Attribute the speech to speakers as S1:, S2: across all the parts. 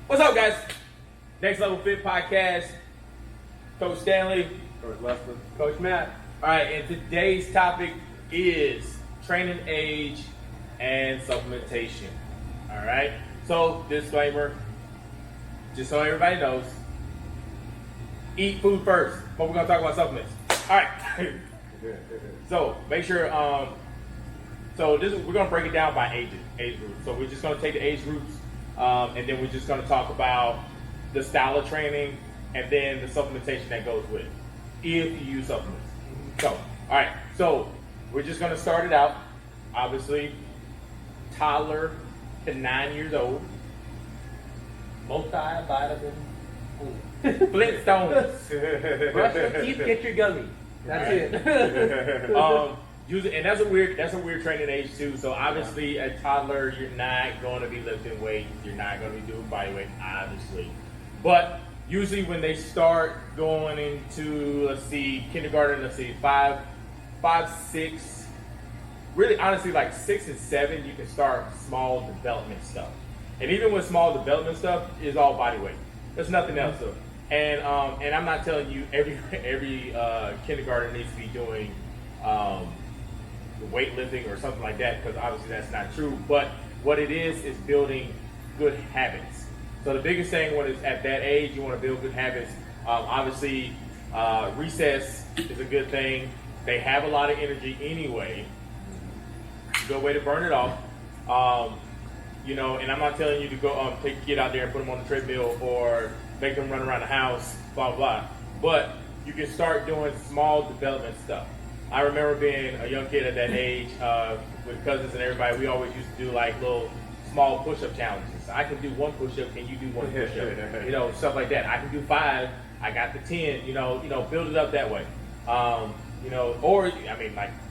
S1: What's up, guys? Next Level Fit Podcast. Coach Stanley.
S2: Coach Lester.
S3: Coach Matt.
S1: All right, and today's topic is training age and supplementation. All right. So, disclaimer, just so everybody knows, eat food first, but we're gonna talk about supplements. All right. So make sure. We're gonna break it down by age groups. So we're just gonna take the age groups, and then we're just gonna talk about the style of training and then the supplementation that goes with it, if you use supplements. So, all right. So we're just gonna start it out. Obviously, toddler to 9 years old.
S3: Multivitamin.
S1: Flintstones.
S3: Brush your teeth, get your gummy. That's it.
S1: And that's a weird training age too. So obviously, a toddler, you're not going to be lifting weights. You're not going to be doing body weight, obviously. But usually, when they start going into, kindergarten, 5, 6, really honestly, like 6 and 7, you can start small development stuff. And even with small development stuff, is all body weight. There's nothing else to it. And I'm not telling you every kindergarten needs to be doing weightlifting or something like that, because obviously that's not true. But what it is building good habits. So the biggest thing when it's at that age, you want to build good habits. Obviously, recess is a good thing. They have a lot of energy anyway. Good way to burn it off. And I'm not telling you to go take your kid out there and put them on the treadmill or make them run around the house, blah, blah. But you can start doing small development stuff. I remember being a young kid at that age with cousins and everybody. We always used to do like little small push-up challenges. I can do one push-up. Can you do one push-up? Stuff like that. I can do 5. I got the 10. Build it up that way.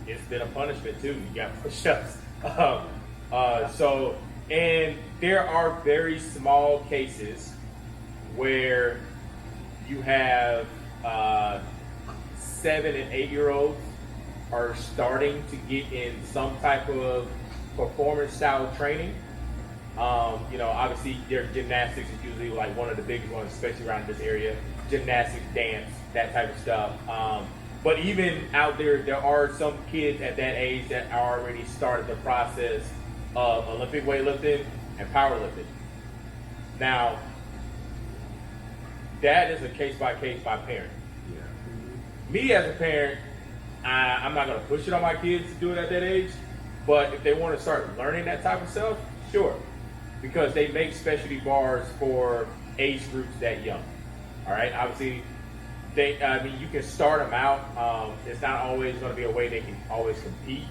S1: It's been a punishment too. You got push-ups. And there are very small cases where you have 7 and 8 year olds are starting to get in some type of performance style training. Obviously their gymnastics is usually like one of the biggest ones, especially around this area. Gymnastics, dance, that type of stuff. But even out there are some kids at that age that already started the process of Olympic weightlifting and powerlifting. Now, that is a case by parent. Yeah. Me as a parent, I'm not going to push it on my kids to do it at that age, but if they want to start learning that type of stuff, sure, because they make specialty bars for age groups that young. All right, obviously, you can start them out. It's not always going to be a way they can always compete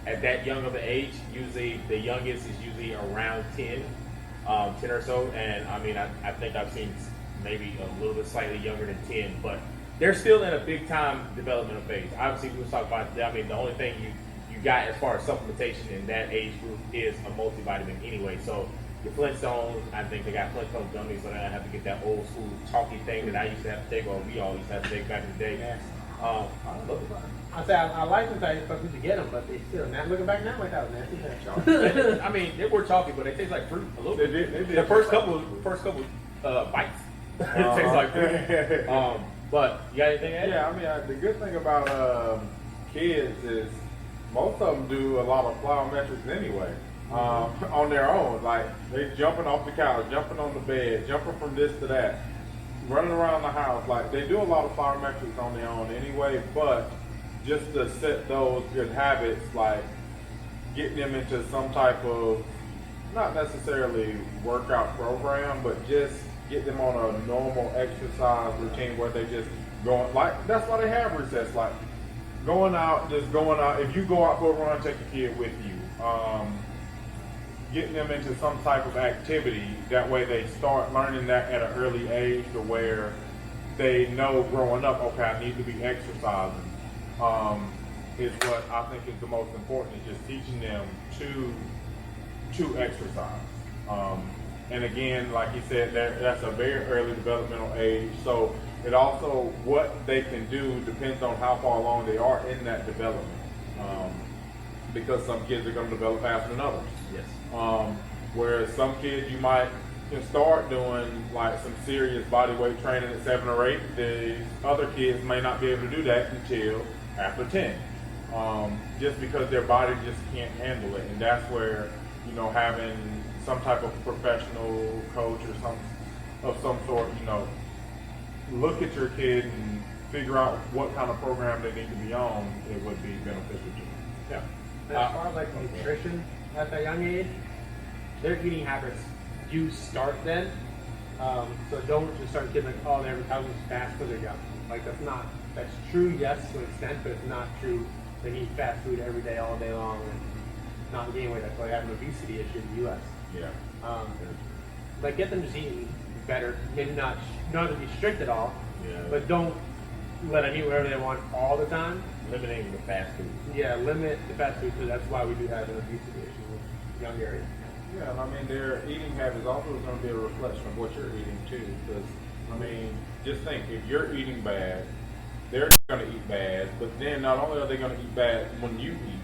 S1: at that young of an age. Usually, the youngest is usually around 10 or so, and I think I've seen maybe a little bit slightly younger than 10, but they're still in a big time developmental phase. Obviously, we was talking about, the only thing you got as far as supplementation in that age group is a multivitamin anyway. So your Flintstones, I think they got Flintstone gummies, so they don't have to get that old school chalky thing that I used to have to take, or we all used to have to take back in the day.
S3: I like them because supposed to get them, but they still, now looking back now, like that was nasty.
S1: They were chalky, but they taste like fruit a little bit. They did. The first couple bites, it tastes like fruit. But you got anything to add?
S2: Yeah, the good thing about kids is most of them do a lot of plyometrics anyway, on their own. Like, they jumping off the couch, jumping on the bed, jumping from this to that, running around the house. Like, they do a lot of plyometrics on their own anyway, but just to set those good habits, like getting them into some type of, not necessarily workout program, but just get them on a normal exercise routine where they just going, like, that's why they have recess, like going out. If you go out for a run, take your kid with you. Getting them into some type of activity, that way they start learning that at an early age to where they know growing up, okay, I need to be exercising. Is what I think is the most important, is just teaching them to exercise. And again, like you said, that's a very early developmental age. So it also, what they can do depends on how far along they are in that development. Because some kids are going to develop faster than others.
S1: Yes.
S2: Whereas some kids you might can start doing like some serious body weight training at 7 or 8. The other kids may not be able to do that until after 10, just because their body just can't handle it. And that's where, you know, having some type of professional coach or some sort, you know, look at your kid and figure out what kind of program they need to be on, it would be beneficial to them.
S1: Yeah.
S3: As far as like nutrition at that young age, their eating habits do start then. So don't just start kids like, oh, they're metabolism is fast because they're young. Like that's true, yes, to an extent, but it's not true. They eat fast food every day, all day long, and not gain weight. That's why they have an obesity issue in the U.S.
S2: Yeah.
S3: Like get them just eating better. Maybe not to be strict at all,
S1: Yeah.
S3: but don't let them eat whatever they want all the time.
S1: Limiting the fast food.
S3: Yeah, limit the fast food because that's why we do have an obesity issue with young areas.
S2: Yeah, and I mean, their eating habits also is going to be a reflection of what you're eating too. Because, I mean, just think, if you're eating bad, they're going to eat bad. But then not only are they going to eat bad when you eat,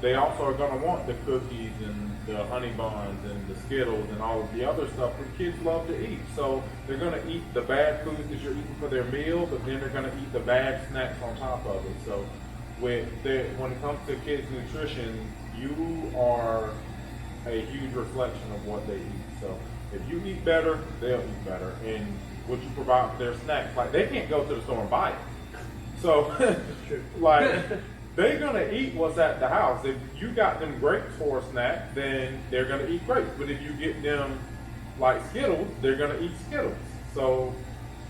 S2: they also are going to want the cookies and the honey buns and the Skittles and all of the other stuff that kids love to eat. So they're going to eat the bad foods that you're eating for their meal, but then they're going to eat the bad snacks on top of it. So when it comes to kids' nutrition, you are a huge reflection of what they eat. So if you eat better, they'll eat better. And what you provide for their snacks, like they can't go to the store and buy it. So like they're gonna eat what's at the house. If you got them grapes for a snack, then they're gonna eat grapes. But if you get them like Skittles, they're gonna eat Skittles. So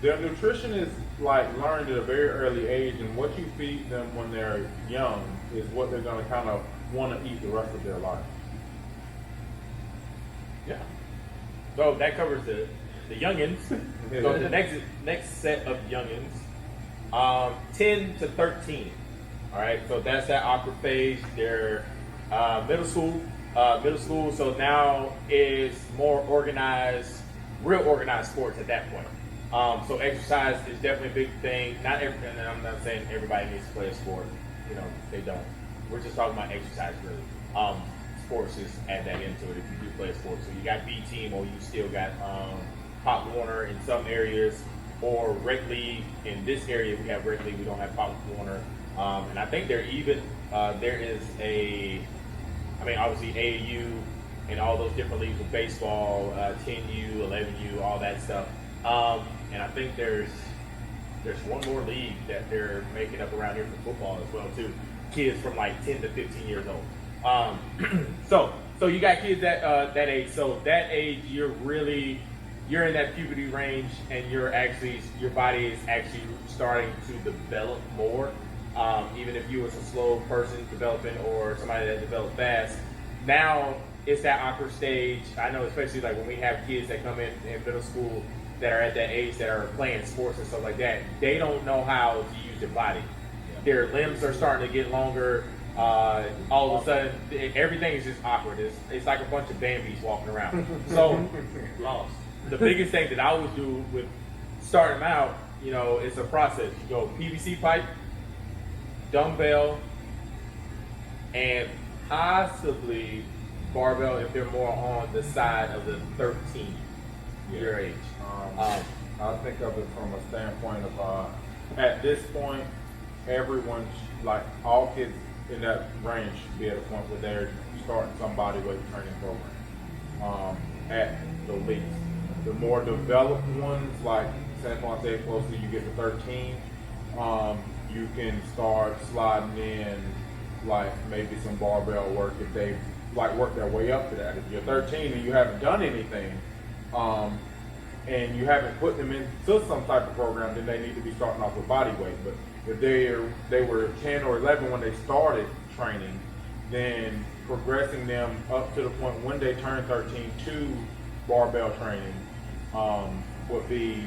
S2: their nutrition is like learned at a very early age, and what you feed them when they're young is what they're gonna kind of want to eat the rest of their life.
S1: Yeah. So that covers the youngins. So the next set of youngins, 10 to 13. All right. So that's that awkward phase. They're middle school. So now is more organized, real organized sports at that point. So exercise is definitely a big thing. And I'm not saying everybody needs to play a sport. You know, they don't. We're just talking about exercise, really. Sports is add that into it if you do play a sport. So you got B team, or you still got Pop Warner in some areas, or Rec League. In this area, we have Rec League. We don't have Pop Warner, and I think there is obviously AAU and all those different leagues with baseball, 10U, 11U, all that stuff. And I think there's one more league that they're making up around here for football as well too. Kids from like 10 to 15 years old. So you got kids that age. So that age, you're in that puberty range, and your body is actually starting to develop more. Even if you was a slow person developing or somebody that developed fast, now it's that awkward stage. I know, especially like when we have kids that come in middle school that are at that age that are playing sports and stuff like that, they don't know how to use their body. Their limbs are starting to get longer. All of a sudden, everything is just awkward. It's like a bunch of Bambis walking around. So, lost. The biggest thing that I always do with starting them out, you know, it's a process. You go PVC pipe, dumbbell, and possibly barbell if they're more on the side of the 13 year age.
S2: I think of it from a standpoint of at this point, everyone, like all kids in that range, should be at a point where they're starting some body weight training program at the least. The more developed ones, like San Juan State, closer you get to 13, you can start sliding in like maybe some barbell work if they like work their way up to that. If you're 13 and you haven't done anything, and you haven't put them into some type of program, then they need to be starting off with body weight. But if they were 10 or 11 when they started training, then progressing them up to the point when they turn 13 to barbell training would be,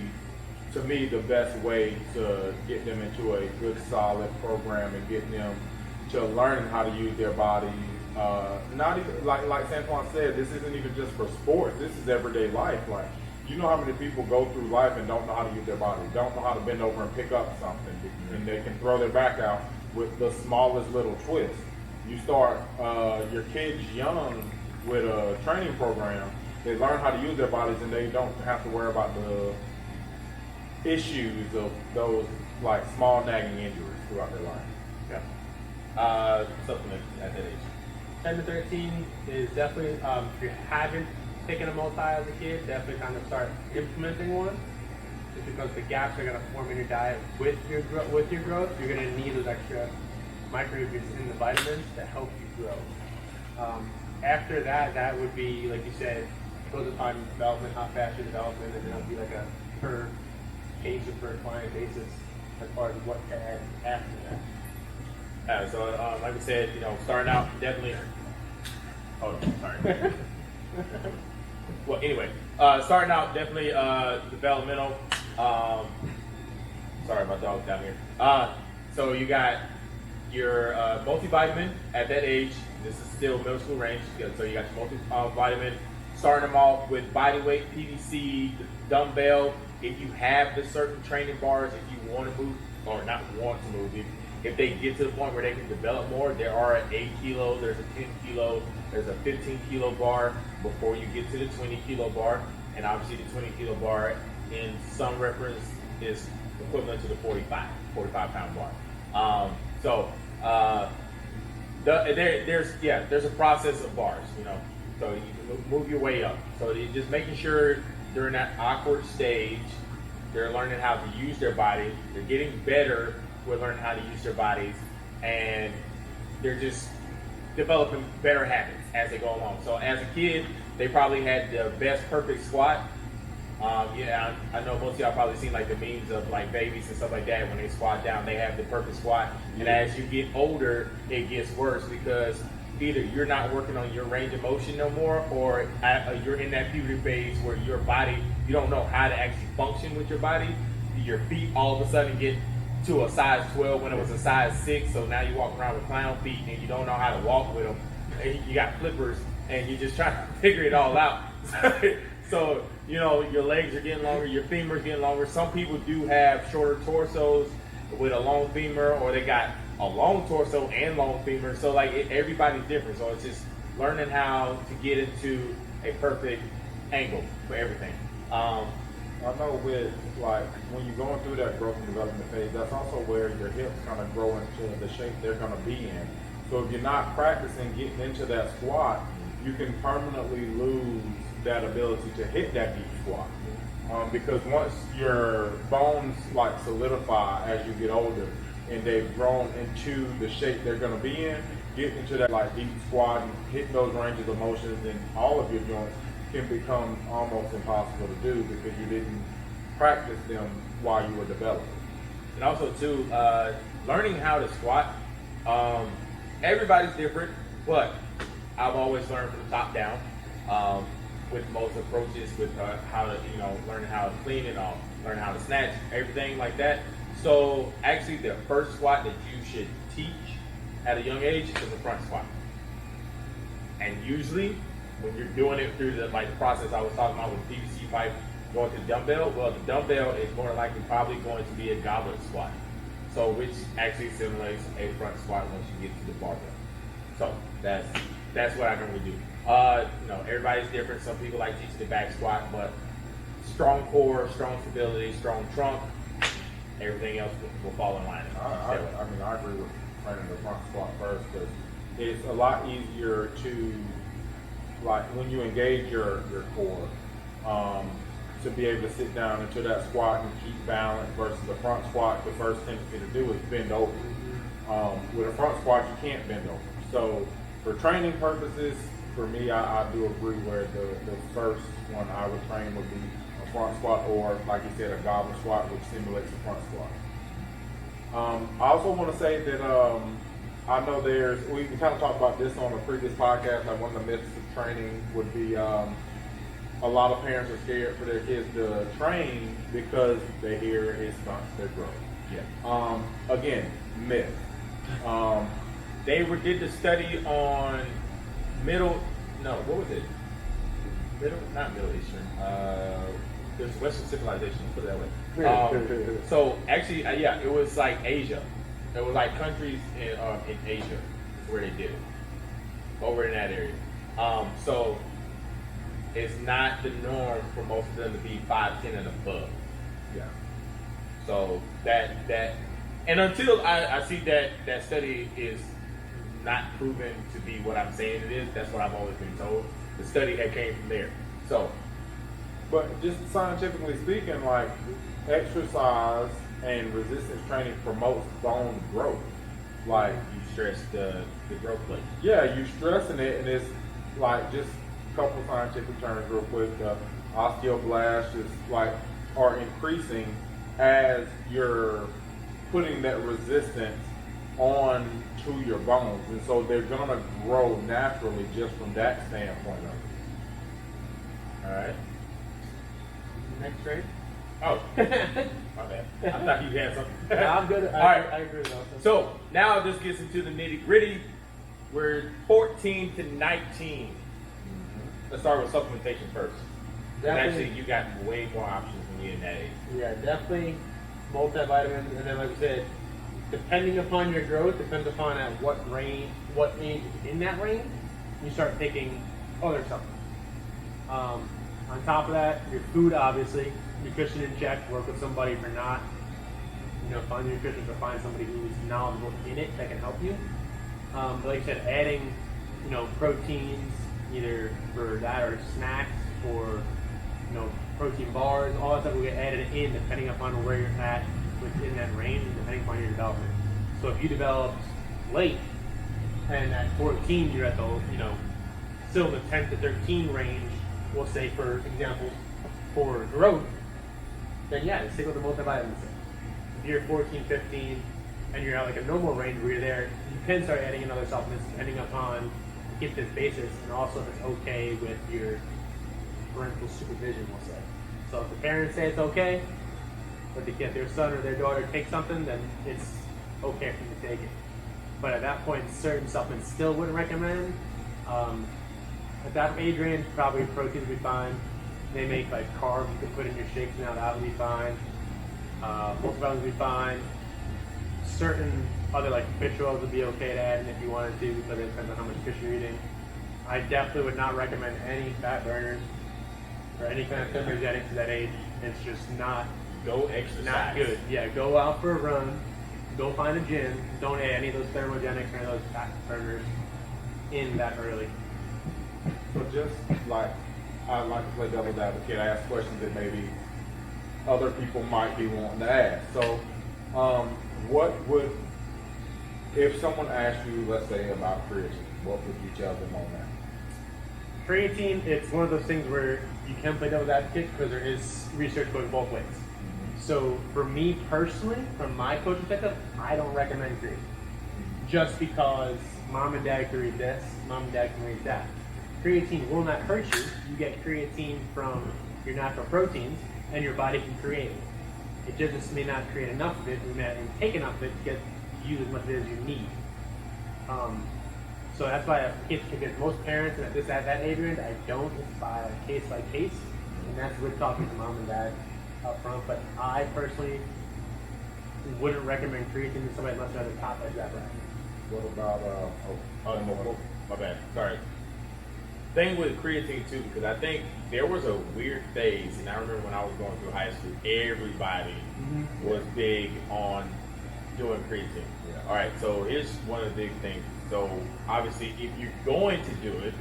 S2: to me, the best way to get them into a good, solid program and get them to learning how to use their body. Not even like Santuan said, this isn't even just for sports. This is everyday life. Like, you know how many people go through life and don't know how to use their body, don't know how to bend over and pick up something, and they can throw their back out with the smallest little twist. You start your kids young with a training program, they learn how to use their bodies and they don't have to worry about the issues of those like small nagging injuries throughout their life.
S1: Yeah. Supplements at that age.
S3: 10 to 13 is definitely, if you haven't taken a multi as a kid, definitely kind of start implementing one. Just because the gaps are going to form in your diet with your growth, you're going to need those extra micronutrients in the vitamins to help you grow. After that, that would be, like you said, goes upon development, how fast your development, and then it'll be like a per case or per client basis as far as what to add after that.
S1: So like we said, starting out definitely. Oh, sorry. Well, anyway, starting out definitely developmental. Sorry, my dog's down here. So you got your multivitamin at that age. This is still middle school range. So you got your multivitamin. Starting them off with body weight, PVC, dumbbell. If you have the certain training bars, if you want to move or not want to move, if they get to the point where they can develop more, there are an 8 kilo, there's a 10 kilo, there's a 15 kilo bar before you get to the 20 kilo bar. And obviously the 20 kilo bar in some reference is equivalent to the 45 pound bar. There's a process of bars, so you can move your way up. So you're just making sure during that awkward stage, they're learning how to use their body, they're getting better with learning how to use their bodies, and they're just developing better habits as they go along. So as a kid, they probably had the best perfect squat. I know most of y'all probably seen like the memes of like babies and stuff like that. When they squat down, they have the perfect squat. And as you get older, it gets worse because either you're not working on your range of motion no more, or you're in that puberty phase where your body, you don't know how to actually function with your body. Your feet all of a sudden get to a size 12 when it was a size 6. So now you walk around with clown feet and you don't know how to walk with them. And you got flippers and you're just trying to figure it all out. So, your legs are getting longer, your femur's getting longer. Some people do have shorter torsos with a long femur, or they got a long torso and long femur. So everybody's different. So it's just learning how to get into a perfect angle for everything.
S2: I know with when you're going through that growth and development phase, that's also where your hips kind of grow into the shape they're going to be in. So if you're not practicing getting into that squat, you can permanently lose that ability to hit that deep squat. Because once your bones solidify as you get older and they've grown into the shape they're going to be in, getting into that deep squat and hitting those ranges of motions in all of your joints can become almost impossible to do because you didn't practice them while you were developing.
S1: And also too, learning how to squat. Everybody's different, but I've always learned from the top down. With most approaches, with how to, learning how to clean it off, learning how to snatch, everything like that. So actually the first squat that you should teach at a young age is the front squat. And usually when you're doing it through the process I was talking about with PVC pipe going to the dumbbell, well, the dumbbell is more likely probably going to be a goblet squat. So which actually simulates a front squat once you get to the barbell. So that's what I normally do. Everybody's different. Some people like teaching the back squat, but strong core, strong stability, strong trunk, everything else will fall in line.
S2: I agree with training the front squat first because it's a lot easier to, when you engage your core, to be able to sit down into that squat and keep balance versus the front squat. The first tendency to do is bend over. With a front squat, you can't bend over. So for training purposes, for me, I do agree where the first one I would train would be a front squat or, like you said, a goblet squat, which simulates a front squat. I also want to say that I know we kind of talked about this on a previous podcast, one of the myths of training would be a lot of parents are scared for their kids to train because they hear it stunts their growth.
S1: Yeah.
S2: Again, myth.
S1: They did the study on what was it? Not Middle Eastern. There's Western civilization, put it that way. So actually, it was Asia. It was countries in Asia where they did it, over in that area. So it's not the norm for most of them to be 5'10" and above.
S2: Yeah.
S1: So that and until I see that study is not proven to be what I'm saying it is, that's what I've always been told. The study that came from there. So
S2: But just scientifically speaking, like exercise and resistance training promotes bone growth. Like,
S1: you stress the growth plate.
S2: yeah, you stressing it, and it's like just a couple scientific terms real quick. Osteoblasts is like are increasing as you're putting that resistance on to your bones, and so they're gonna grow naturally just from that standpoint of it.
S1: All right.
S3: Next trade.
S1: Oh, my bad. I thought you had something.
S3: I'm good.
S1: All right.
S3: I agree with that.
S1: So now this gets into the nitty gritty. We're 14 to 19. Let's start with supplementation first. And
S3: Definitely.
S1: actually, you got way more options when you're in that age.
S3: Yeah, definitely multivitamins, and then like I said, depending upon your growth, depends upon at what age in that range, you start taking other supplements. On top of that, your food, obviously, nutrition in check. Work with somebody if you're not, find a nutritionist or find somebody who's knowledgeable in it that can help you. But like I said, adding, proteins either for that or snacks or protein bars, all that stuff will get added in depending upon where you're at within that range and depending upon your development. So if you developed late and at 14 you're at the, still in the 10 to 13 range, we'll say for example, for growth, then yeah, stick with the multivitamins. If you're 14, 15, and you're at like a normal range where you're there, you can start adding in other supplements depending upon get this basis, and also if it's okay with your parental supervision, we'll say. So if the parents say it's okay, but if their son or their daughter takes something, then it's okay for them to take it. But at that point, certain supplements still wouldn't recommend. At that age range, probably proteins would be fine. They make like carbs you can put in your shakes now, that would be fine. Multivitamins would be fine. Certain other like fish oils would be okay to add in if you wanted to, because it depends on how much fish you're eating. I definitely would not recommend any fat burners or any kind of thermogenics at that age. It's just not
S1: Go exercise.
S3: not good. Yeah, go out for a run, go find a gym. Don't add any of those thermogenics or any of those fat burners in that early.
S2: So just like I like to play devil's advocate, I ask questions that maybe other people might be wanting to ask. So, what would if someone asked you, let's say, about creatine? What would you tell them on that?
S3: Creatine, it's one of those things where you can play devil's advocate because there is research going both ways. So for me personally, from my coaching perspective, I don't recommend creatine. Just because mom and dad can read this, mom and dad can read that. Creatine will not hurt you. You get creatine from your natural proteins, and your body can create it. It just may not create enough of it, we may not even take enough of it to get use as much of it as you need. So that's why because most parents and at that age range, I don't. It's by case by case, and that's with talking to mom and dad up front. But I personally wouldn't recommend creatine to somebody unless they're at the top edge of that bracket.
S2: What about
S1: My bad. Sorry. Thing with creatine too, because I think there was a weird phase, and I remember when I was going through high school, everybody was big on doing creatine.
S2: Yeah.
S1: All right, so here's one of the big things. So obviously, if you're going to do it,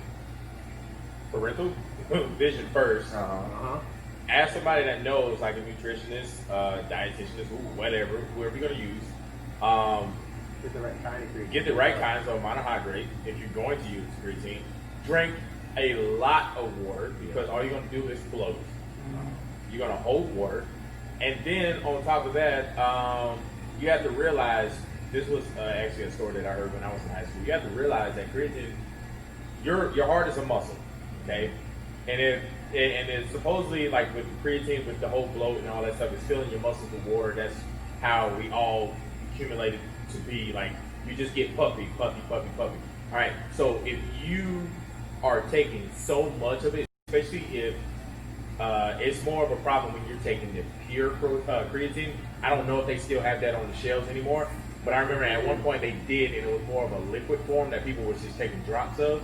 S1: parental vision first. Ask somebody that knows, like a nutritionist, dietitianist, whatever, whoever you're gonna use.
S3: Get the right kind of creatine.
S1: Get the right kind, so monohydrate. If you're going to use creatine, drink a lot of water because all you're going to do is float. You're going to hold water, and then on top of that, you have to realize this was actually a story that I heard when I was in high school. You have to realize that creatine, your heart is a muscle, okay, and it's supposedly like with creatine, with the whole bloat and all that stuff, it's filling your muscles with water. That's how we all accumulated to be like. You just get puffy. All right, so if you are taking so much of it, especially if it's more of a problem when you're taking the pure creatine. I don't know if they still have that on the shelves anymore, but I remember at one point they did, and it was more of a liquid form that people were just taking drops of.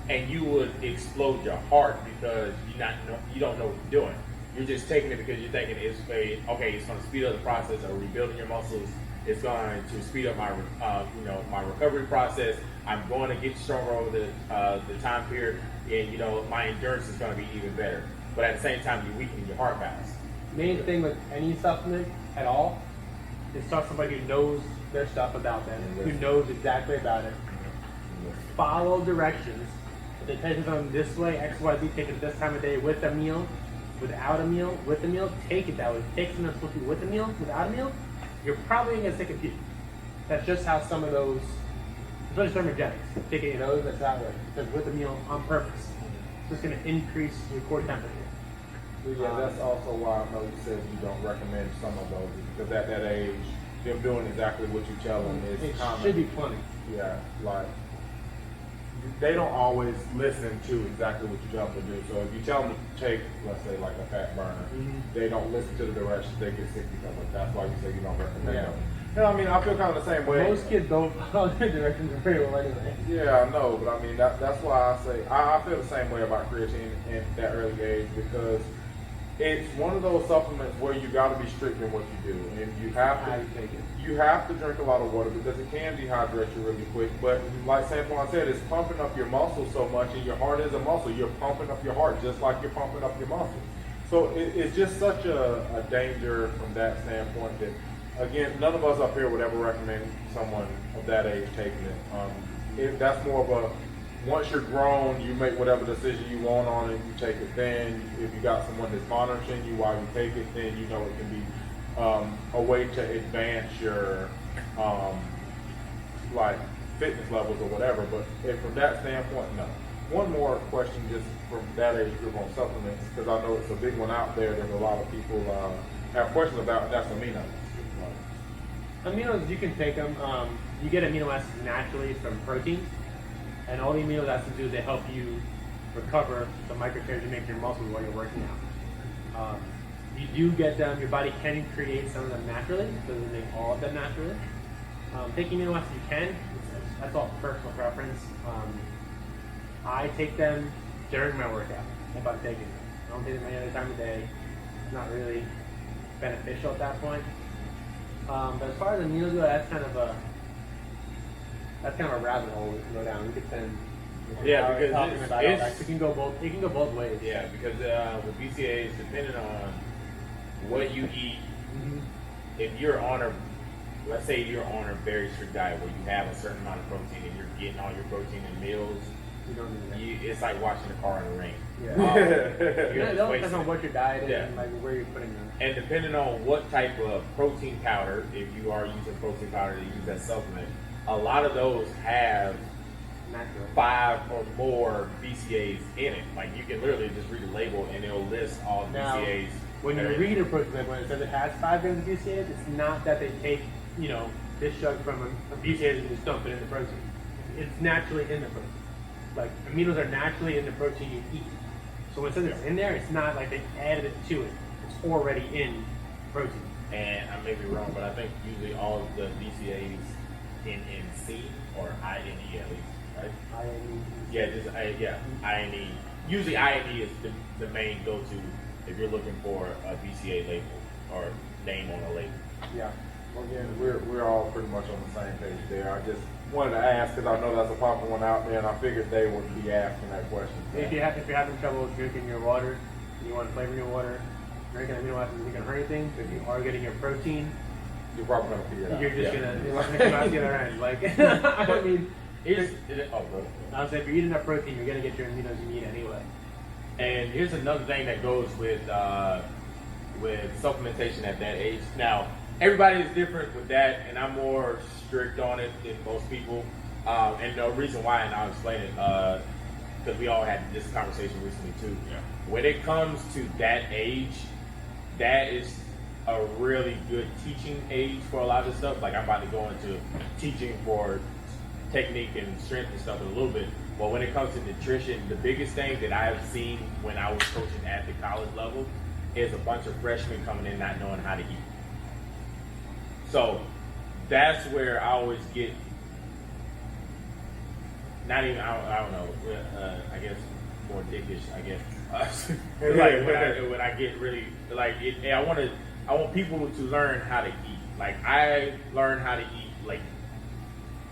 S1: and you would explode your heart because you don't know what you're doing. You're just taking it because you're thinking it's going to speed up the process of rebuilding your muscles. It's going to speed up my my recovery process. I'm going to get stronger over the time period, and my endurance is going to be even better. But at the same time, you're weakening your heart valves.
S3: Main thing with any supplement at all is talk to somebody who knows their stuff about them, who knows exactly about it. Follow directions. If they tell you something this way, X, Y, Z, take it this time of day with a meal, without a meal, with a meal, take it that way. Take something that's supposed to be with a meal, without a meal, you're probably going to get sick and puke. That's just how some of those, especially thermogenics, taking those, that's that way. Because with a meal on purpose, it's just going to increase your core temperature.
S2: Yeah, that's also why I know you said you don't recommend some of those, because at that age, them doing exactly what you tell them is
S3: It
S2: common.
S3: should be plenty.
S2: Yeah, like they don't always listen to exactly what you tell them to do. So if you tell them to take, let's say, like a fat burner, they don't listen to the directions. They get sick because of it. That's why you say you don't recommend
S3: Yeah.
S2: them. I mean, I feel kind of the same way.
S3: Most kids don't follow their directions very well anyway.
S2: Yeah, I know, but I mean that's why I say I feel the same way about creatine in that early age, because it's one of those supplements where you got to be strict in what you do, and you have
S3: How
S2: to
S3: you take it.
S2: you have to drink a lot of water because it can dehydrate you really quick. But like Sampon said, it's pumping up your muscles so much, and your heart is a muscle. You're pumping up your heart just like you're pumping up your muscles. So it's just such a danger from that standpoint that, again, none of us up here would ever recommend someone of that age taking it. That's more of a, once you're grown, you make whatever decision you want on it, you take it then. If you got someone that's monitoring you while you take it, then you know it can be a way to advance your like fitness levels or whatever. But from that standpoint, no. One more question just from that age group on supplements, because I know it's a big one out there that a lot of people have questions about, and that's aminos.
S3: Aminos, you can take them. You get amino acids naturally from proteins, and all the amino acids do is they help you recover the micronutrients you make in your muscles while you're working out. You do get them. Your body can create some of them naturally. It doesn't make all of them naturally. Taking amino acids, you can. That's all personal preference. I take them during my workout if I'm taking them. I don't take them any other time of day. It's not really beneficial at that point. But as far as aminos go, that's kind of a rabbit hole we can go down. We could spend hours talking about all that. It can go both ways.
S1: Yeah, because with BCAAs, depending on what you eat, if you're on let's say you're on a very strict diet where you have a certain amount of protein and you're getting all your protein in meals,
S3: You don't need that.
S1: it's like washing the car in the rain.
S3: Yeah.
S1: You're
S3: Yeah,
S1: just
S3: it all
S1: wasting
S3: depends on
S1: it.
S3: what your diet is
S1: Yeah.
S3: and like where you're putting them.
S1: And depending on what type of protein powder, if you are using protein powder to use that supplement, a lot of those have
S3: Natural.
S1: 5 or more BCAAs in it. Like you can literally just read the label and it'll list all the
S3: Now,
S1: BCAAs.
S3: When you read a protein label and it says it has 5 grams of BCAAs, it's not that they take, this jug from a BCAAs and just dump it in the protein. It's naturally in the protein. Like aminos are naturally in the protein you eat. So when it says it's in there, it's not like they added it to it. It's already in protein.
S1: And I may be wrong, but I think usually all of the BCAAs in C or INE at least, right? Yeah, just INE. Usually INE is the main go-to if you're looking for a BCA label or name on a label.
S3: Yeah.
S2: Well, again, we're all pretty much on the same page there. I just wanted to ask because I know that's a popular one out there, and I figured they would be asking that question.
S3: If you're having trouble drinking your water, you want to flavor your water, drinking amino acids isn't going to hurt anything. If you are getting your protein,
S2: You're probably gonna figure it out.
S3: you're just
S1: Yeah.
S3: gonna come out the other end. Like, I mean,
S1: Bro.
S3: I would say if you're eating enough protein, you're gonna get your aminos you need anyway.
S1: And here's another thing that goes with supplementation at that age. Now, everybody is different with that, and I'm more strict on it than most people. And the reason why, and I'll explain it, because we all had this conversation recently too.
S2: Yeah.
S1: When it comes to that age, that is a really good teaching age for a lot of this stuff. Like I'm about to go into teaching for technique and strength and stuff in a little bit. But when it comes to nutrition, the biggest thing that I've seen when I was coaching at the college level is a bunch of freshmen coming in not knowing how to eat. So that's where I always get not even I don't know. I guess more dickish. I guess like when I get really like it, I want people to learn how to eat. Like I learned how to eat late,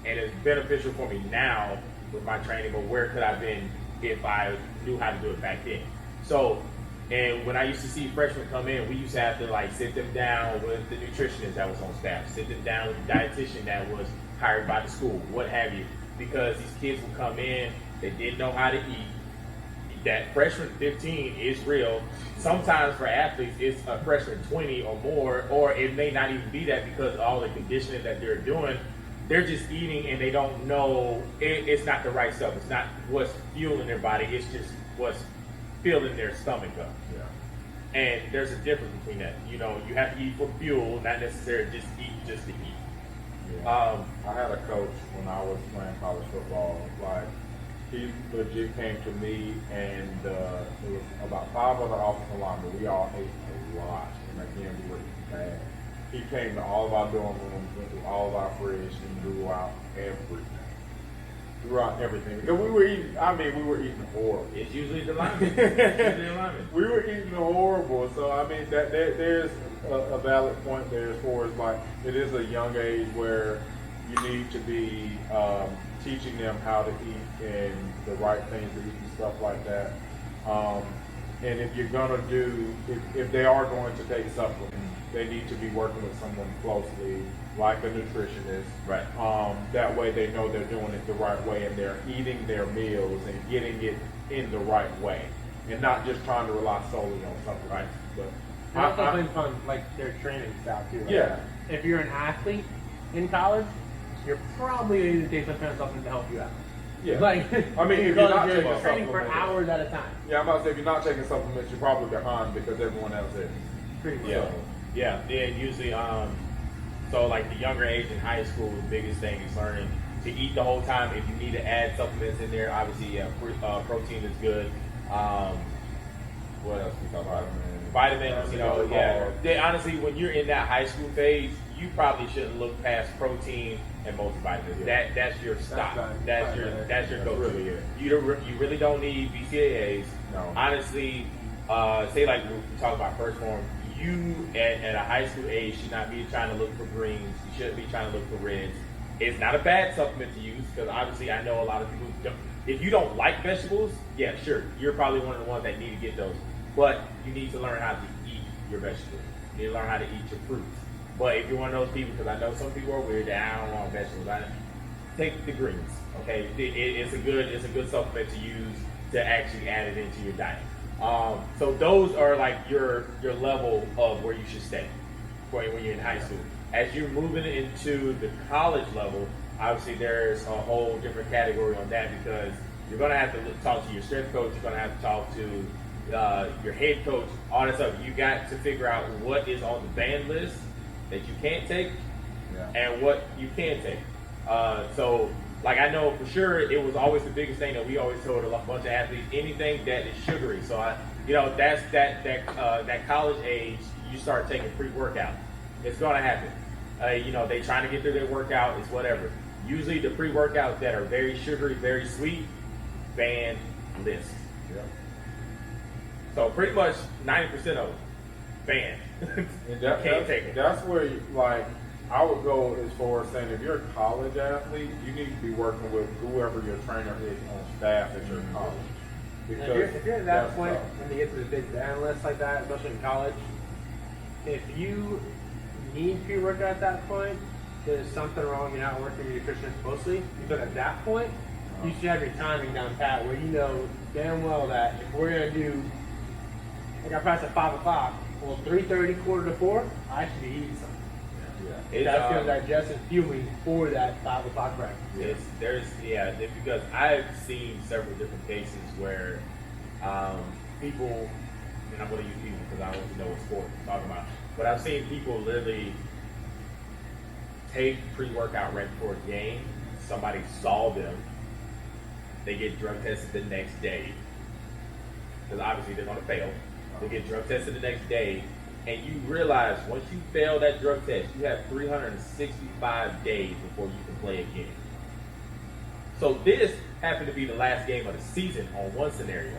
S1: and it's beneficial for me now with my training. But where could I have been if I knew how to do it back then? So. And when I used to see freshmen come in, we used to have to like sit them down with the nutritionist that was on staff, sit them down with the dietitian that was hired by the school, what have you. Because these kids would come in, they didn't know how to eat. That freshman 15 is real. Sometimes for athletes, it's a freshman 20 or more, or it may not even be that because of all the conditioning that they're doing. They're just eating and they don't know it's not the right stuff. It's not what's fueling their body. It's just what's filling their stomach up.
S2: Yeah.
S1: And there's a difference between that. You know, you have to eat for fuel, not necessarily just eat just to eat.
S2: Yeah. I had a coach when I was playing college football. Like, he legit came to me, and there was about 5 other offensive linemen. We all ate a lot, and again, we were eating bad. He came to all of our dorm rooms, went through all of our fridge, and drew out everything. Because we were eating. I mean, we were eating horrible.
S1: It's usually the linemen. It's usually the linemen.
S2: We were eating horrible. So I mean, there's a valid point there as far as like it is a young age where you need to be teaching them how to eat and the right things to eat and stuff like that. And if you're gonna if they are going to take supplements, they need to be working with someone closely, like a nutritionist.
S1: Right.
S2: That way they know they're doing it the right way and they're eating their meals and getting it in the right way, and not just trying to rely solely on something.
S1: Right.
S2: But
S3: And also things on like their training style too. Like,
S2: Yeah.
S3: If you're an athlete in college, you're probably going to take some kind of supplement to help you out.
S2: yeah.
S3: Like,
S2: I mean, if you're
S3: because
S2: not
S3: you're
S2: taking
S3: training for
S2: supplements,
S3: hours at a time.
S2: yeah, I'm about to say if you're not taking supplements, you're probably behind because everyone else is.
S3: Pretty much.
S1: Yeah. Yeah. Usually, so like the younger age in high school, the biggest thing is learning to eat the whole time. If you need to add supplements in there, obviously, yeah, protein is good. What else we talk about? Vitamins, you know, yeah. Honestly, when you're in that high school phase, you probably shouldn't look past protein and multivitamins.
S2: Yeah.
S1: That's your stop.
S3: That's
S1: That's your
S2: That's
S1: go-to.
S2: really it.
S1: You really don't need BCAAs.
S2: No.
S1: Honestly, say like we talk about first form, you at a high school age should not be trying to look for greens. You shouldn't be trying to look for reds. It's not a bad supplement to use because obviously I know a lot of people don't. If you don't like vegetables, yeah, sure, you're probably one of the ones that need to get those. But you need to learn how to eat your vegetables. You need to learn how to eat your fruits. But if you're one of those people, because I know some people are weird, I don't want vegetables. Take the greens. Okay, it's a good supplement to use to actually add it into your diet. So those are like your level of where you should stay when you're in high school. As you're moving into the college level, obviously there's a whole different category on that because you're going to have to talk to your strength coach. You're going to have to talk to your head coach, all that stuff. You got to figure out what is on the ban list that you can't take and what you can take. So, like I know for sure, it was always the biggest thing that we always told a bunch of athletes: anything that is sugary. So that's that college age, you start taking pre-workout. It's gonna happen. They trying to get through their workout. It's whatever. Usually the pre-workouts that are very sugary, very sweet, ban list.
S2: Yeah.
S1: So pretty much 90% of them banned.
S2: And
S1: Can't take it.
S2: That's where, I would go as far as saying if you're a college athlete, you need to be working with whoever your trainer is on staff at your college.
S3: And if you're at that
S2: that's
S3: point,
S2: tough.
S3: when you get to the big ban list like that, especially in college, if you need pre-workout at that point, there's something wrong. You're not working with your nutritionist closely. Because at that point, you should have your timing down pat where you know damn well that if we're going to do, like I practice at 5 o'clock, well, 3:30, quarter to 4, I should be eating something. That's going to digest and fueling for that 5 o'clock practice.
S1: Because I've seen several different cases where people, and I'm going to use people because I don't know what sport I'm talking about, but I've seen people literally take pre-workout right before a game. Somebody saw them. They get drug tested the next day because obviously they're going to fail. They get drug tested the next day. And you realize once you fail that drug test, you have 365 days before you can play again. So this happened to be the last game of the season on one scenario.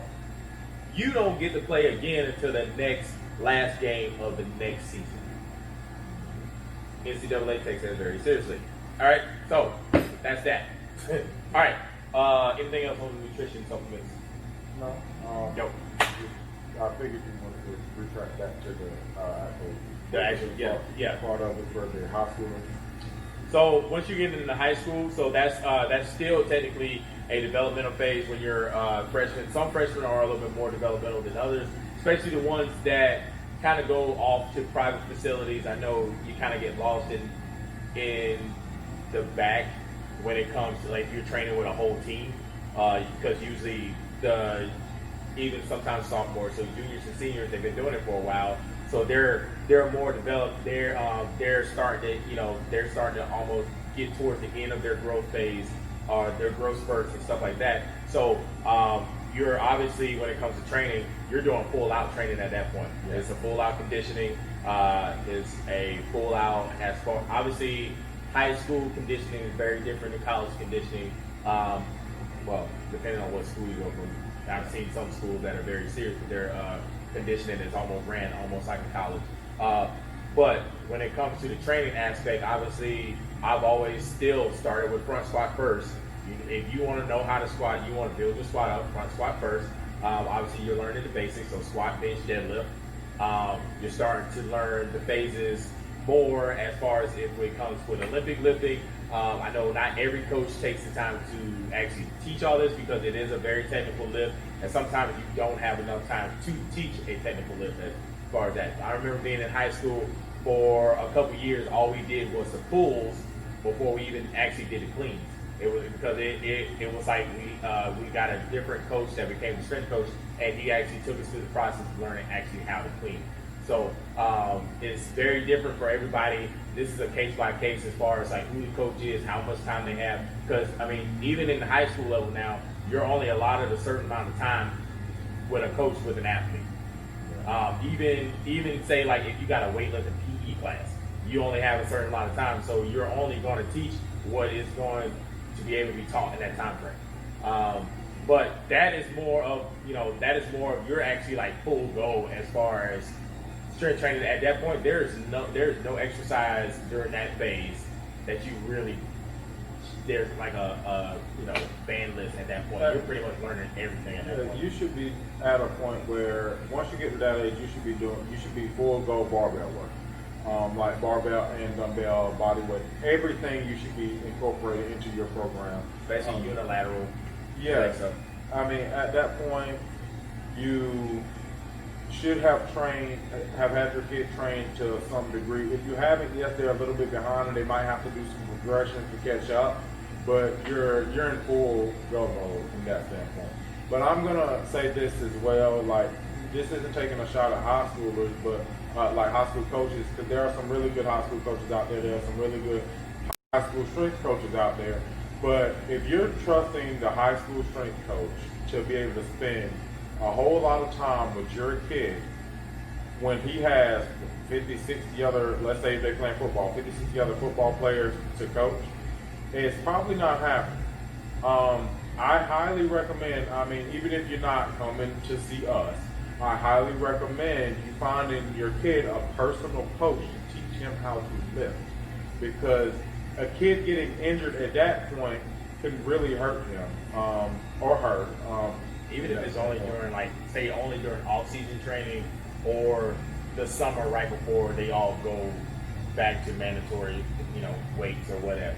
S1: You don't get to play again until the next last game of the next season. NCAA takes that very seriously. All right, so that's that. All right, anything else on nutrition supplements?
S2: No.
S1: Yo.
S2: I figured you wanted to retract that to
S1: The actual, yeah.
S2: part of it for the high schoolers.
S1: So once you get into high school, so that's still technically a developmental phase when you're freshmen. Some freshmen are a little bit more developmental than others, especially the ones that kind of go off to private facilities. I know you kind of get lost in the back when it comes to like if you're training with a whole team, because usually even sometimes sophomores, so juniors and seniors, they've been doing it for a while, so they're more developed. They're starting to almost get towards the end of their growth phase, their growth spurts and stuff like that. So you're obviously, when it comes to training, you're doing full out training at that point. Yeah. It's a full out conditioning. It's a full out obviously high school conditioning is very different than college conditioning. Well, depending on what school you go from. I've seen some schools that are very serious with their conditioning. It's almost like a college. But when it comes to the training aspect, obviously, I've always still started with front squat first. If you want to know how to squat, you want to build your squat up, front squat first. Obviously, you're learning the basics, so squat, bench, deadlift. You're starting to learn the phases more as far as if it comes with Olympic lifting. I know not every coach takes the time to actually teach all this because it is a very technical lift, and sometimes you don't have enough time to teach a technical lift as far as that. I remember being in high school for a couple years, all we did was the pulls before we even actually did the cleans. It was because it was like we got a different coach that became the strength coach, and he actually took us through the process of learning actually how to clean. So it's very different for everybody. This is a case by case as far as like who the coach is, how much time they have. Because I mean, even in the high school level now, you're only allotted a certain amount of time with a coach with an athlete. Even say like if you got a weightlifting PE class, you only have a certain amount of time, so you're only going to teach what is going to be able to be taught in that time frame. But that is more of you're actually like full go as far as strength training. At that point, there's no exercise during that phase that you really there's like a band list at that point. You're pretty much learning everything at that point.
S2: You should be at a point where once you get to that age, you should be full go barbell work. Like barbell and dumbbell, body weight, everything you should be incorporated into your program.
S1: Especially unilateral.
S2: Yes. I mean, at that point, you should have had your kid trained to some degree. If you haven't, yes, they're a little bit behind and they might have to do some regression to catch up, but you're in full go mode from that standpoint. But I'm gonna say this as well, like this isn't taking a shot at high schoolers, but like high school coaches, because there are some really good high school coaches out there. There are some really good high school strength coaches out there. But if you're trusting the high school strength coach to be able to spend a whole lot of time with your kid when he has 50, 60 other, let's say they're playing football, 50, 60 other football players to coach, it's probably not happening. I highly recommend, I mean, even if you're not coming to see us, I highly recommend you finding your kid a personal coach to teach him how to lift. Because a kid getting injured at that point can really hurt him or her.
S1: Even if it's only during only during off-season training or the summer right before they all go back to mandatory, weights or whatever.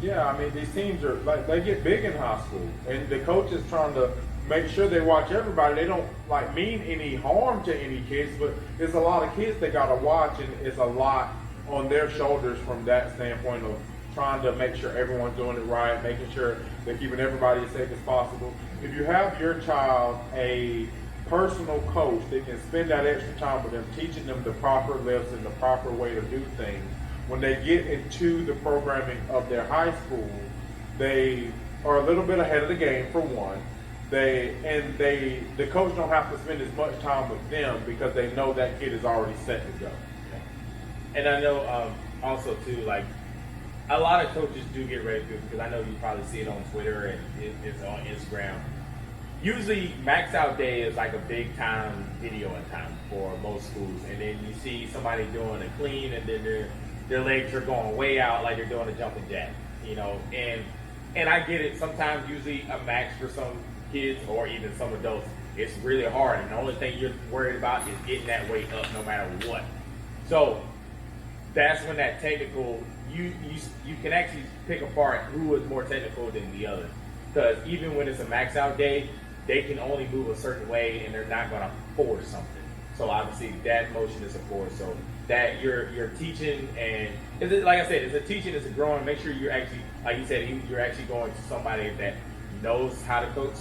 S2: Yeah, I mean, these teams are like they get big in high school, and the coach is trying to make sure they watch everybody. They don't mean any harm to any kids, but there's a lot of kids they gotta watch, and it's a lot on their shoulders from that standpoint of trying to make sure everyone's doing it right, making sure they're keeping everybody as safe as possible. If you have your child a personal coach that can spend that extra time with them, teaching them the proper lifts and the proper way to do things, when they get into the programming of their high school, they are a little bit ahead of the game for one. The coach don't have to spend as much time with them because they know that kid is already set to go.
S1: And I know also too, a lot of coaches do get ready to, because I know you probably see it on Twitter and it's on Instagram. Usually, max out day is like a big time videoing time for most schools, and then you see somebody doing a clean, and then their legs are going way out like they're doing a jumping jack, you know. And I get it. Sometimes, usually, a max for some kids or even some adults, it's really hard, and the only thing you're worried about is getting that weight up no matter what. So that's when that technical, you can actually pick apart who is more technical than the other, because even when it's a max out day, they can only move a certain way and they're not going to force something. So obviously that motion is a force. So that you're teaching, and like I said, it's a teaching, it's a growing. Make sure you're actually, like you said, you're actually going to somebody that knows how to coach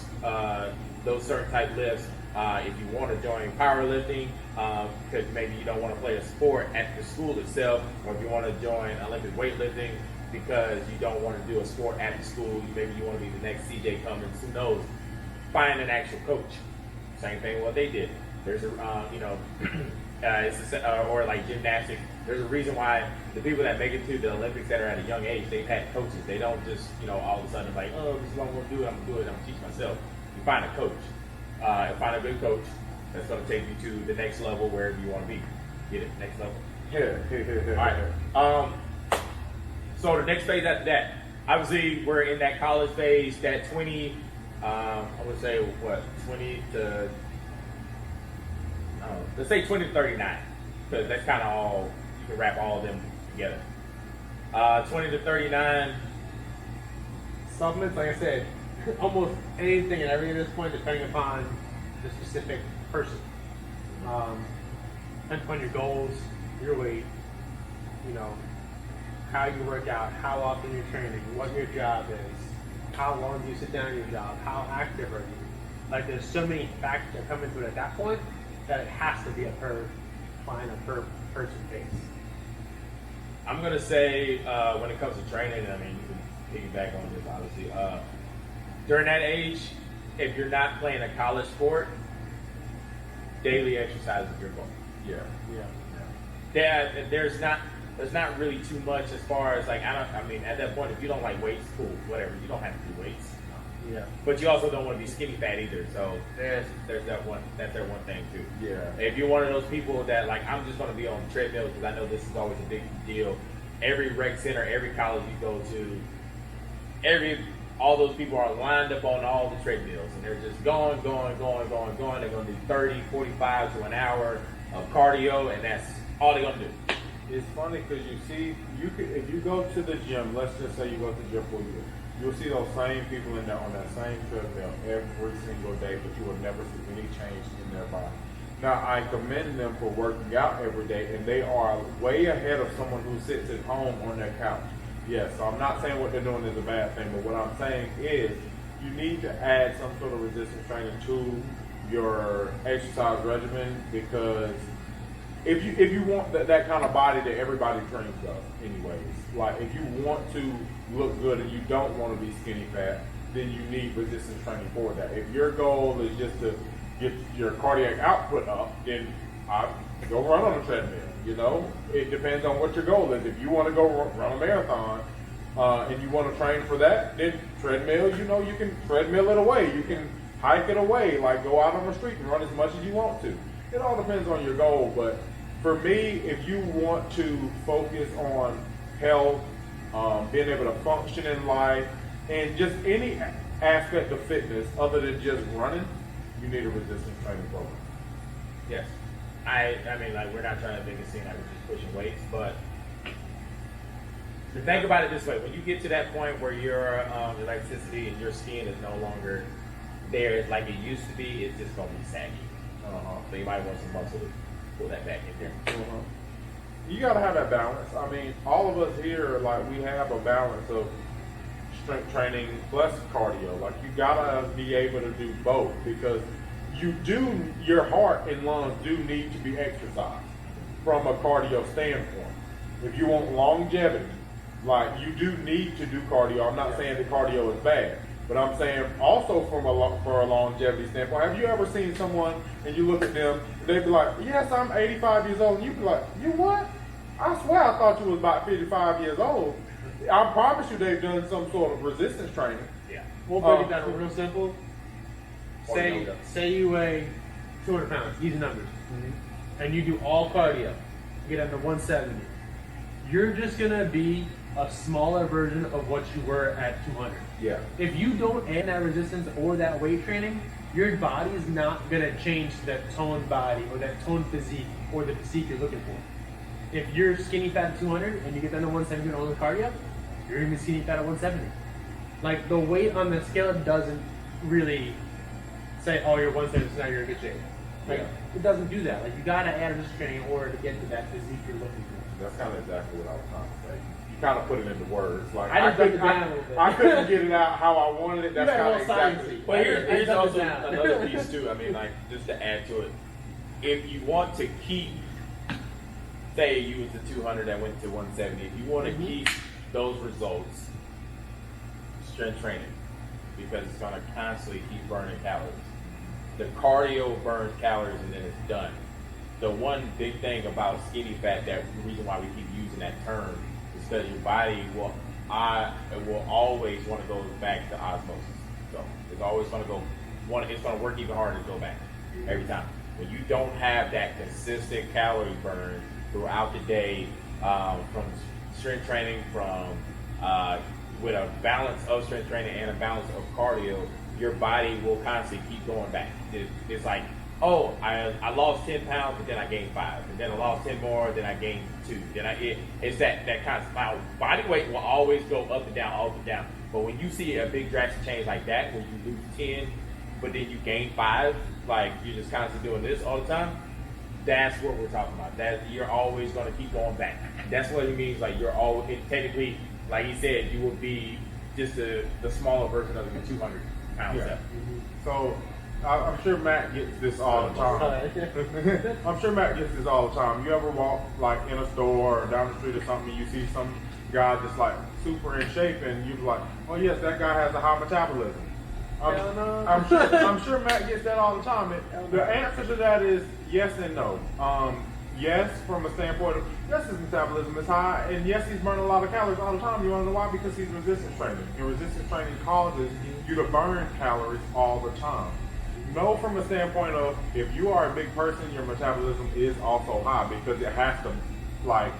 S1: those certain type lifts. If you want to join powerlifting, because maybe you don't want to play a sport at the school itself, or if you want to join Olympic weightlifting because you don't want to do a sport at the school, maybe you want to be the next CJ Cummins, who knows? Find an actual coach. Same thing what they did. There's a, or like gymnastics. There's a reason why the people that make it to the Olympics that are at a young age, they've had coaches. They don't just, all of a sudden like, oh, this is what I'm going to do. I'm going to do it. I'm going to teach myself. You find a coach. And find a good coach that's going to take you to the next level wherever you want to be. Get it? Next level?
S2: Yeah.
S1: All right. So the next phase after that, obviously we're in that college phase, that 20, I would say, 20 to, let's say 20 to 39, because that's kind of all, you can wrap all of them together. 20 to 39.
S3: Supplements, like I said, almost anything and everything at this point, depending upon the specific person. Depends upon your goals, your weight, how you work out, how often you're training, what your job is, how long do you sit down at your job, how active are you. Like, there's so many factors that come into it at that point that it has to be a per client, a per person base.
S1: I'm going to say, when it comes to training, I mean, you can piggyback on this, obviously. During that age, if you're not playing a college sport, daily exercise is your goal.
S2: Yeah.
S1: There's not really too much as far as like, at that point, if you don't like weights, cool, whatever. You don't have to do weights.
S3: Yeah.
S1: But you also don't want to be skinny fat either. So there's that one. That's their one thing too.
S2: Yeah.
S1: If you're one of those people that like, I'm just going to be on the treadmill because I know this is always a big deal. Every rec center, every college you go to, all those people are lined up on all the treadmills, and they're just going. They're going to do 30, 45 to an hour of cardio, and that's all they're going to do.
S2: It's funny because you see, if you go to the gym, let's just say you go to the gym for a year, you'll see those same people in there on that same treadmill every single day, but you will never see any change in their body. Now, I commend them for working out every day, and they are way ahead of someone who sits at home on their couch. Yes, so I'm not saying what they're doing is a bad thing, but what I'm saying is you need to add some sort of resistance training to your exercise regimen, because if you want that kind of body that everybody dreams of anyways, like if you want to look good and you don't want to be skinny fat, then you need resistance training for that. If your goal is just to get your cardiac output up, then go run on a treadmill. It depends on what your goal is. If you want to go run a marathon and you want to train for that, then treadmill, you can treadmill it away. You can hike it away, like go out on the street and run as much as you want to. It all depends on your goal. But for me, if you want to focus on health, being able to function in life, and just any aspect of fitness other than just running, you need a resistance training program.
S1: Yes. I mean, like, we're not trying to make it seem like we're just pushing weights, but think about it this way. When you get to that point where your elasticity and your skin is no longer there like it used to be, it's just going to be saggy. So you might want some muscle to pull that back in there.
S2: You got to have that balance. I mean, all of us here, like, we have a balance of strength training plus cardio. Like, you got to be able to do both, because your heart and lungs do need to be exercised from a cardio standpoint. If you want longevity, like, you do need to do cardio. I'm not saying that cardio is bad, but I'm saying also for a longevity standpoint. Have you ever seen someone and you look at them, they'd be like, yes, I'm 85 years old, and you'd be like, you what? I swear I thought you was about 55 years old. I promise you, they've done some sort of resistance training.
S1: Yeah.
S3: We'll break it down real simple.
S1: Or yoga.
S3: Say you weigh 200 pounds, easy numbers, and you do all cardio, you get under 170. You're just gonna be a smaller version of what you were at 200.
S2: Yeah.
S3: If you don't add that resistance or that weight training, your body is not gonna change to that toned body or that toned physique or the physique you're looking for. If you're skinny fat at 200 and you get down to 170 and only cardio, you're gonna be skinny fat at 170. Like the weight on the scale doesn't really say, oh, you're 170, so now you're in good shape. Like it doesn't do that. Like you gotta add resistance training in order to get to that physique you're looking for.
S2: That's kind of exactly what I was trying to say. You kind of put it into words. Like
S3: I just broke it down a little bit.
S2: I couldn't get it out how I wanted it. That's
S3: You got
S2: kind
S3: a
S2: of
S3: little
S2: exactly.
S3: sciencey.
S1: But
S3: I
S1: here's
S3: dumbed
S1: also
S3: it down.
S1: another piece too. I mean, like just to add to it, if you want to keep, say you was the 200 that went to 170, if you want to keep those results, strength training, because it's going to constantly keep burning calories. The cardio burns calories and then it's done. The one big thing about skinny fat, that the reason why we keep using that term, is because your body will always want to go back to osmosis. So it's always going to go it's going to work even harder to go back every time. When you don't have that consistent calorie burn throughout the day, from strength training, with a balance of strength training and a balance of cardio, your body will constantly keep going back. It's like, oh, I lost 10 pounds, but then I gained 5, and then I lost 10 more, then I gained 2. Then it's that constant. My body weight will always go up and down, up and down. But when you see a big drastic change like that, when you lose 10, but then you gain 5, like you're just constantly doing this all the time, that's what we're talking about. That you're always going to keep going back. That's what it means. Like you're always technically, like he said, you will be just the smaller version of the 200 pound
S2: Yeah.
S1: self.
S2: So I'm sure Matt gets this all the time. I'm sure Matt gets this all the time. You ever walk like in a store or down the street or something, you see some guy just like super in shape, and you're like, oh yes, that guy has a high metabolism.
S3: Hell no.
S2: I'm sure Matt gets that all the time. The answer to that is yes and no. Yes, from a standpoint of yes, his metabolism is high, and yes, he's burning a lot of calories all the time. You want to know why? Because he's resistance training, and resistance training causes you to burn calories all the time. No, from a standpoint of if you are a big person, your metabolism is also high because it has to like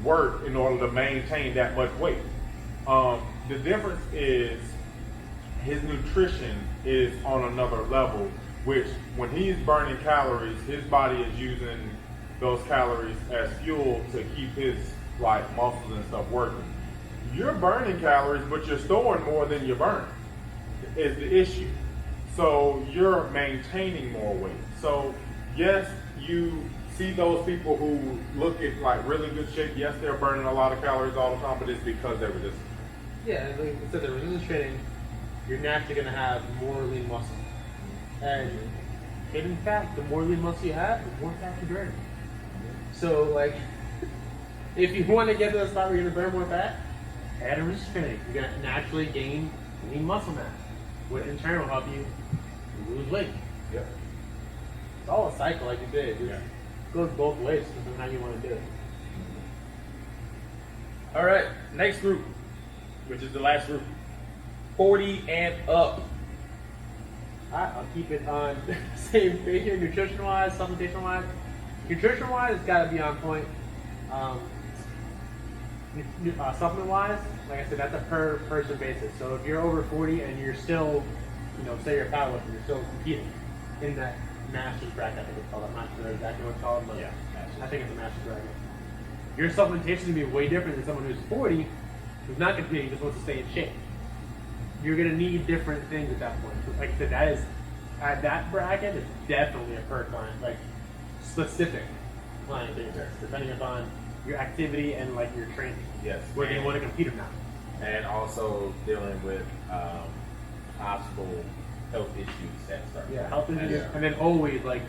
S2: work in order to maintain that much weight. The difference is his nutrition is on another level, which when he's burning calories, his body is using those calories as fuel to keep his like muscles and stuff working. You're burning calories, but you're storing more than you're burning is the issue. So you're maintaining more weight. So yes, you see those people who look at like really good shape. Yes, they're burning a lot of calories all the time, but it's because they're resistant.
S3: Yeah, and like I said, the resistance training, you're naturally going to have more lean muscle. And in fact, the more lean muscle you have, the more fat you burn. So, like, if you want to get to the spot where you're going to burn more fat, add a resistance training. You're going to naturally gain lean muscle mass, which in turn will help you lose weight.
S2: Yep.
S3: It's all a cycle, like you did. It goes both ways, depending on how you want to do it.
S1: All right, next group, which is the last group, 40 and up.
S3: I'll keep it on the same page here, nutrition-wise, supplementation-wise. Nutrition-wise, it's got to be on point. Supplement-wise, like I said, that's a per person basis. So if you're over 40 and you're still, say you're a powerlifter, you're still competing in that master's bracket, I think it's called. I'm not sure exactly what it's called, but
S1: Yeah,
S3: I think it's a master's bracket. Your supplementation is going to be way different than someone who's 40, who's not competing, just wants to stay in shape. You're going to need different things at that point. Like I said, that is, at that bracket, it's definitely a per client, like specific client basis, depending upon your activity and like your training.
S1: Yes.
S3: Whether you want to compete or not.
S1: And also dealing with possible health issues that start.
S3: Yeah, health issues,
S2: Yeah.
S3: and then always like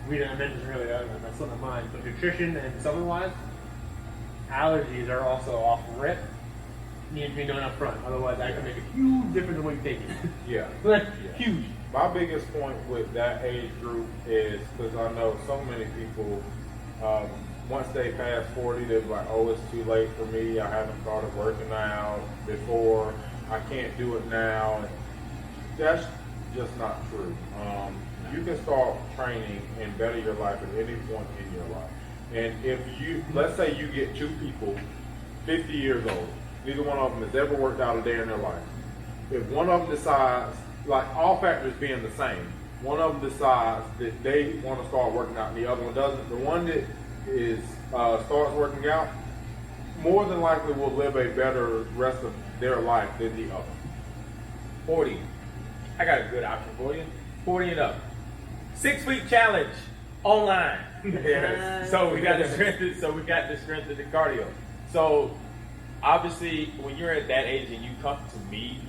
S3: I mentioned earlier, and that's slipped my mind, but nutrition and supplement wise, allergies are also off rip. Need to be known up front, otherwise that can make a huge difference in what you take it.
S2: Yeah.
S3: Like
S1: Yeah.
S3: huge.
S2: My biggest point with that age group is because I know so many people, once they pass 40, they're like, oh, it's too late for me. I haven't started working out before. I can't do it now. That's just not true. You can start training and better your life at any point in your life. And if you, let's say you get two people, 50 years old, neither one of them has ever worked out a day in their life. If one of them decides, like all factors being the same, one of them decides that they want to start working out and the other one doesn't, the one that is starts working out more than likely will live a better rest of their life than the other.
S1: 40. I got a good option for you. 40 and up. 6 week challenge online.
S2: Yes.
S1: So we got the strength of the cardio. So obviously when you're at that age and you come to me,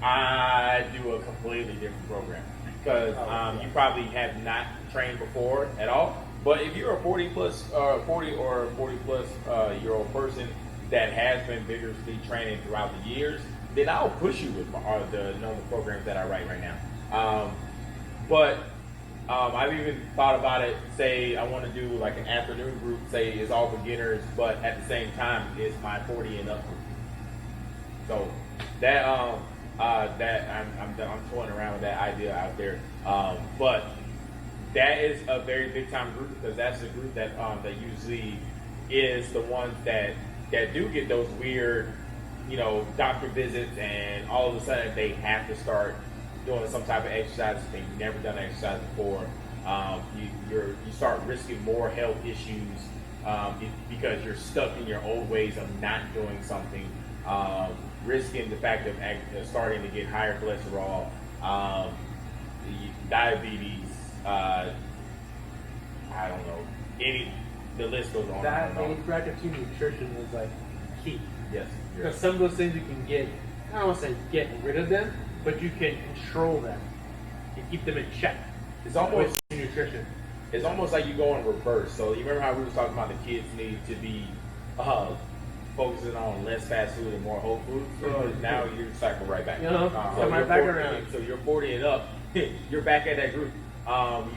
S1: I do a completely different program because you probably have not trained before at all. But if you're a 40 or 40 plus year old person that has been vigorously training throughout the years, then I'll push you with the normal programs that I write right now. But I've even thought about it. Say I want to do like an afternoon group. Say it's all beginners, but at the same time, it's my 40 and up group. So that I'm toying around with that idea out there. But that is a very big time group because that's the group that usually is the ones that do get those weird, doctor visits, and all of a sudden they have to start doing some type of exercise they've never done exercise before. You start risking more health issues because you're stuck in your old ways of not doing something. Risking the fact of starting to get higher cholesterol, diabetes. I don't know. The list goes on.
S3: That age bracket to nutrition is like key.
S1: Yes.
S3: Because some of those things you can get, I don't want to say get rid of them, but you can control them. You keep them in check.
S1: It's almost
S3: with nutrition.
S1: It's almost like you go in reverse. So you remember how we were talking about the kids need to be focusing on less fast food and more whole foods? So now you cycle right back.
S3: So my back around.
S1: So you're 40 and up. You're back at that group. You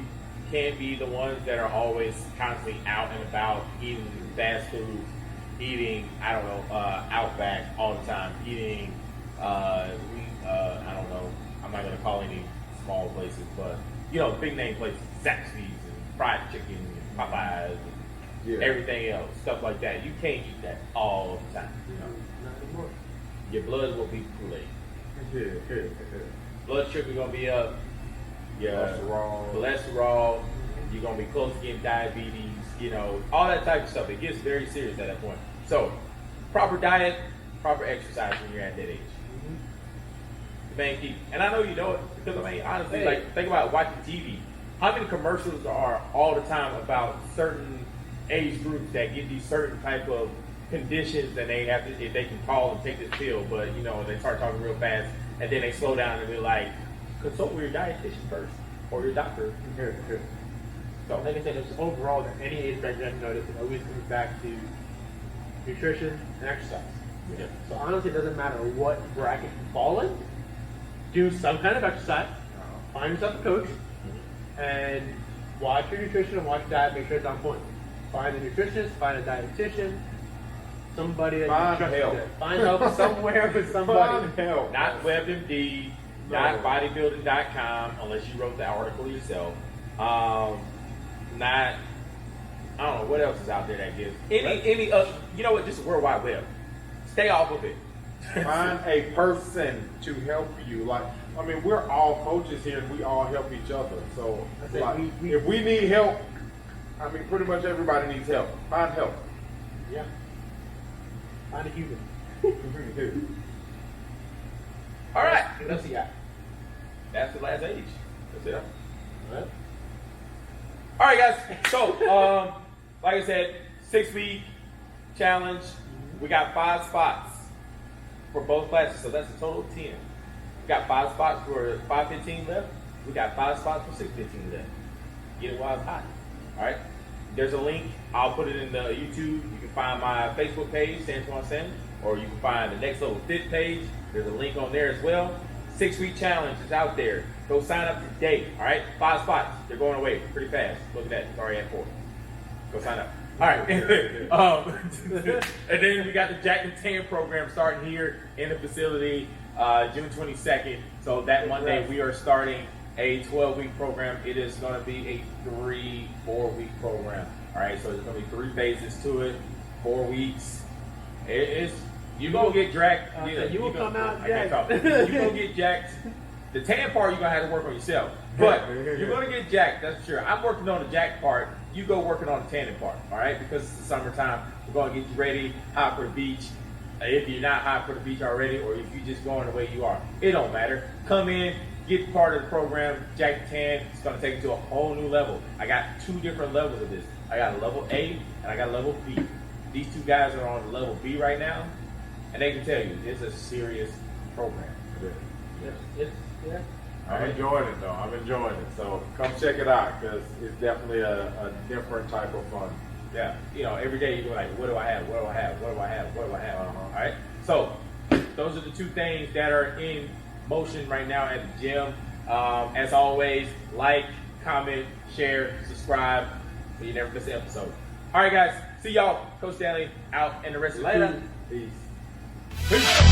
S1: can't be the ones that are always constantly out and about eating fast food, eating Outback all the time, eating I don't know. I'm not gonna call any small places, but big name places, Zaxby's and fried chicken and Popeyes and everything else, stuff like that. You can't eat that all the time.
S3: Not anymore.
S1: Your blood will be Kool-Aid. Blood sugar gonna be up. Your cholesterol. You're gonna be close to getting diabetes. All that type of stuff. It gets very serious at that point. So, proper diet, proper exercise when you're at that age. The main key. And I know you know it because honestly, think about watching TV. How many commercials are all the time about certain age groups that get these certain type of conditions and they have to, if they can call and take this pill, but they start talking real fast and then they slow down and be like, consult with your dietitian first or your doctor.
S3: So, like I said, it's overall that any age bracket I've noticed, it always comes back to nutrition and exercise.
S1: Yeah.
S3: So honestly, it doesn't matter what bracket you fall in. Do some kind of exercise. Find yourself a coach, and watch your nutrition and watch your diet. Make sure it's on point. Find a nutritionist, find a dietitian, somebody that
S2: Find
S3: you trust.
S2: help.
S3: Find help somewhere with somebody.
S2: Find help.
S1: Not WebMD, not bodybuilding.com, unless you wrote the article yourself. Not, I don't know what else is out there that gives any just World Wide Web. Stay off of it.
S2: Find a person to help you. We're all coaches here and we all help each other. So, if we need help, pretty much everybody needs help. Find help.
S3: Yeah. Find a human.
S1: All right.
S3: What else you got?
S1: That's the last age. That's it.
S3: All right.
S1: All right, guys. So, like I said, 6 week challenge. We got 5 spots for both classes, so that's a total of 10. We got 5 spots for 5:15 left. We got 5 spots for 6:15 left. Get it while it's hot. All right. There's a link. I'll put it in the YouTube. You can find my Facebook page, Santuan Sim, or you can find the Next Level Fit page. There's a link on there as well. 6 week challenge is out there. Go sign up today. All right. 5 spots. They're going away pretty fast. Look at that. It's already at 4. Go sign up. All right. And then we got the Jack and Tan program starting here in the facility June 22nd. So that Monday we are starting a 12-week program. It is going to be a 3-4 week program. All right. So there's going to be 3 phases to it, 4 weeks. It's you gonna get jacked.
S3: You will come out
S1: I can't
S3: jacked.
S1: talk. You gonna get jacked. The tan part you're gonna have to work on yourself, but you're gonna get jacked. That's for sure. I'm working on the jack part. You go working on the tanning part. All right, because it's the summertime. We're gonna get you ready, hot for the beach. If you're not hot for the beach already, or if you're just going the way you are, it don't matter. Come in, get part of the program. Jack and Tan. It's gonna take you to a whole new level. I got 2 different levels of this. I got a level A and I got a level B. These 2 guys are on level B right now. And they can tell you, it's a serious program.
S3: Yeah.
S2: I'm enjoying it though. I'm enjoying it. So come check it out because it's definitely a different type of fun.
S1: Yeah. You know, every day you're like, what do I have? What do I have? What do I have? What do I have? All right. So those are the 2 things that are in motion right now at the gym. As always, like, comment, share, subscribe so you never miss an episode. All right, guys. See y'all. Coach Stanley out and the rest of the
S2: Later.
S1: crew.
S2: Peace.
S1: Peace.